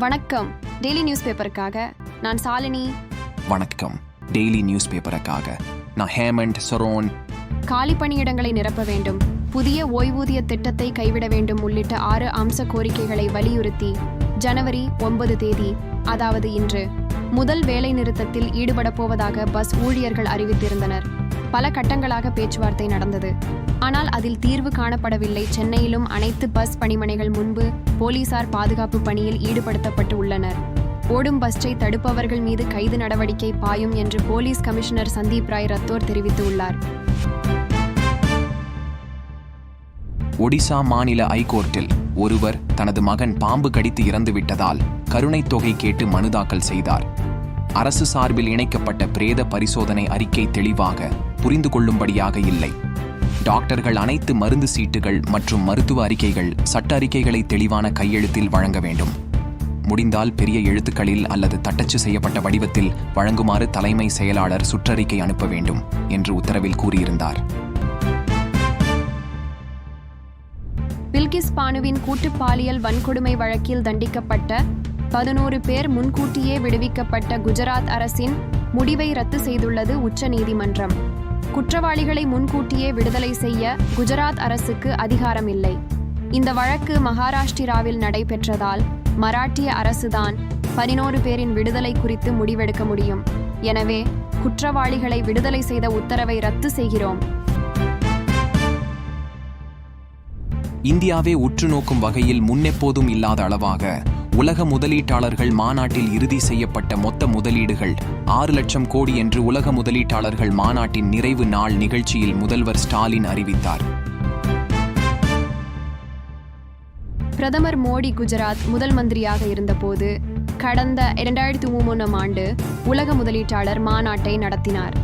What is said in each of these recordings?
வணக்கம். Daily news பேப்பருக்காக நான் சாலினி. வணக்கம். டெய்லி நியூஸ் பேப்பருக்காக நான் ஹேமண்ட் சரோன். காலி பணியிடங்களை நிரப்ப வேண்டும், புதிய ஓய்வூதிய திட்டத்தை கைவிட வேண்டும் உள்ளிட்ட 6 அம்ச கோரிக்கைகளை வலியுறுத்தி ஜனவரி 9 அதாவது இன்று முதல் வேலை நிறுத்தத்தில் ஈடுபட போவதாக பஸ் ஊழியர்கள் அறிவித்திருந்தனர். பல கட்டங்களாக பேச்சுவார்த்தை நடந்தது. ஆனால் அதில் தீர்வு காணப்படவில்லை. சென்னையிலும் அனைத்து பஸ் பணிமனைகள் முன்பு போலீசார் பாதுகாப்பு பணியில் ஈடுபடுத்தப்பட்டு உள்ளனர். ஓடும் பஸ்ஸை தடுப்பவர்கள் மீது கைது நடவடிக்கை பாயும் என்று போலீஸ் கமிஷனர் சந்தீப் ராய் ரத்தோர் தெரிவித்துள்ளார். ஒடிசா மாநில ஐகோர்ட்டில் ஒருவர் தனது மகன் பாம்பு கடித்து இறந்துவிட்டதால் கருணைத் தொகை கேட்டு மனு தாக்கல் செய்தார். அரசு சார்பில் இணைக்கப்பட்ட பிரேத பரிசோதனை அறிக்கை தெளிவாக புரிந்து கொள்ளும்படியாக இல்லை. டாக்டர்கள் அனைத்து மருந்து சீட்டுகள் மற்றும் மருத்துவ அறிக்கைகள், சட்ட அறிக்கைகளை தெளிவான கையெழுத்தில் வழங்க வேண்டும். முடிந்தால் பெரிய எழுத்துக்களில் அல்லது தட்டச்சு செய்யப்பட்ட வடிவத்தில் வழங்குமாறு தலைமை செயலாளர் சுற்றறிக்கை அனுப்ப வேண்டும் என்று உத்தரவில் கூறியிருந்தார். பில்கிஸ் பானுவின் கூட்டு பாலியல் வன்கொடுமை வழக்கில் தண்டிக்கப்பட்ட 11 பேர் முன்கூட்டியே விடுவிக்கப்பட்ட குஜராத் அரசின் முடிவை ரத்து செய்துள்ளது உச்சநீதிமன்றம். குற்றவாளிகளை முன்கூட்டியே விடுதலை செய்ய குஜராத் அரசுக்கு அதிகாரம் இல்லை. இந்த வழக்கு மகாராஷ்டிராவில் நடைபெற்றதால் மராட்டிய அரசுதான் 11 பேரின் விடுதலை குறித்து முடிவெடுக்க முடியும். எனவே குற்றவாளிகளை விடுதலை செய்த உத்தரவை ரத்து செய்கிறோம். இந்தியாவே உற்று நோக்கும் வகையில் முன்னெப்போதும் இல்லாத அளவாக உலக முதலீட்டாளர்கள் மாநாட்டில் இறுதி செய்யப்பட்ட மொத்த முதலீடுகள் 6 லட்சம் கோடி என்று உலக முதலீட்டாளர்கள் மாநாட்டின் நிறைவு நாள் நிகழ்ச்சியில் முதல்வர் ஸ்டாலின் அறிவித்தார். பிரதமர் மோடி குஜராத் முதல் மந்திரியாக இருந்தபோது கடந்த 2003ஆம் ஆண்டு உலக முதலீட்டாளர் மாநாட்டை நடத்தினார்.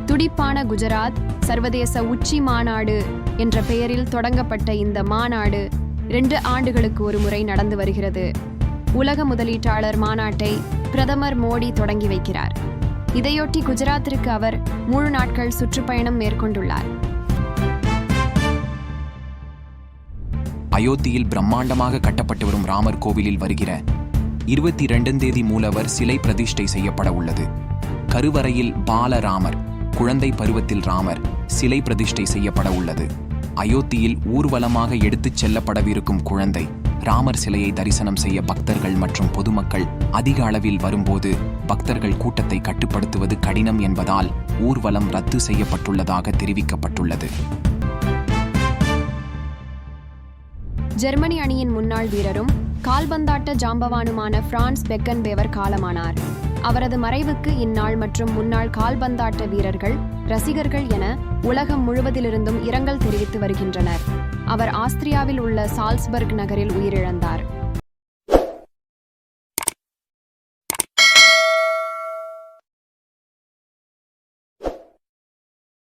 துடிப்பான குஜராத் சர்வதேச உச்சி மாநாடு என்ற பெயரில் தொடங்கப்பட்ட இந்த மாநாடு 2 ஆண்டுகளுக்கு ஒரு முறை நடந்து வருகிறது. உலக முதலீட்டாளர் மாநாட்டை பிரதமர் மோடி தொடங்கி வைக்கிறார். இதையொட்டி குஜராத்திற்கு அவர் 3 நாட்கள் சுற்றுப்பயணம் மேற்கொண்டுள்ளார். அயோத்தியில் பிரம்மாண்டமாக கட்டப்பட்டு வரும் ராமர் கோவிலில் வருகிற 22 மூலவர் சிலை பிரதிஷ்டை செய்யப்பட உள்ளது. கருவறையில் பாலராமர், குழந்தை பருவத்தில் ராமர் சிலை பிரதிஷ்டை செய்யப்பட உள்ளது. அயோத்தியில் ஊர்வலமாக எடுத்துச் செல்லப்படவிருக்கும் குழந்தை ராமர் சிலையை தரிசனம் செய்ய பக்தர்கள் மற்றும் பொதுமக்கள் அதிக அளவில் வரும்போது பக்தர்கள் கூட்டத்தை கட்டுப்படுத்துவது கடினம் என்பதால் ஊர்வலம் ரத்து செய்யப்பட்டுள்ளதாக தெரிவிக்கப்பட்டுள்ளது. ஜெர்மனி அணியின் முன்னாள் வீரரும் கால்பந்தாட்ட ஜாம்பவானுமான பிரான்ஸ் பெக்கன்பேவர் காலமானார். அவரது மறைவுக்கு இந்நாள் மற்றும் முன்னாள் கால்பந்தாட்ட வீரர்கள், ரசிகர்கள் என உலகம் முழுவதிலிருந்தும் இரங்கல் தெரிவித்து வருகின்றனர். அவர் ஆஸ்திரியாவில் உள்ள சால்ஸ்பர்க் நகரில் உயிரிழந்தார்.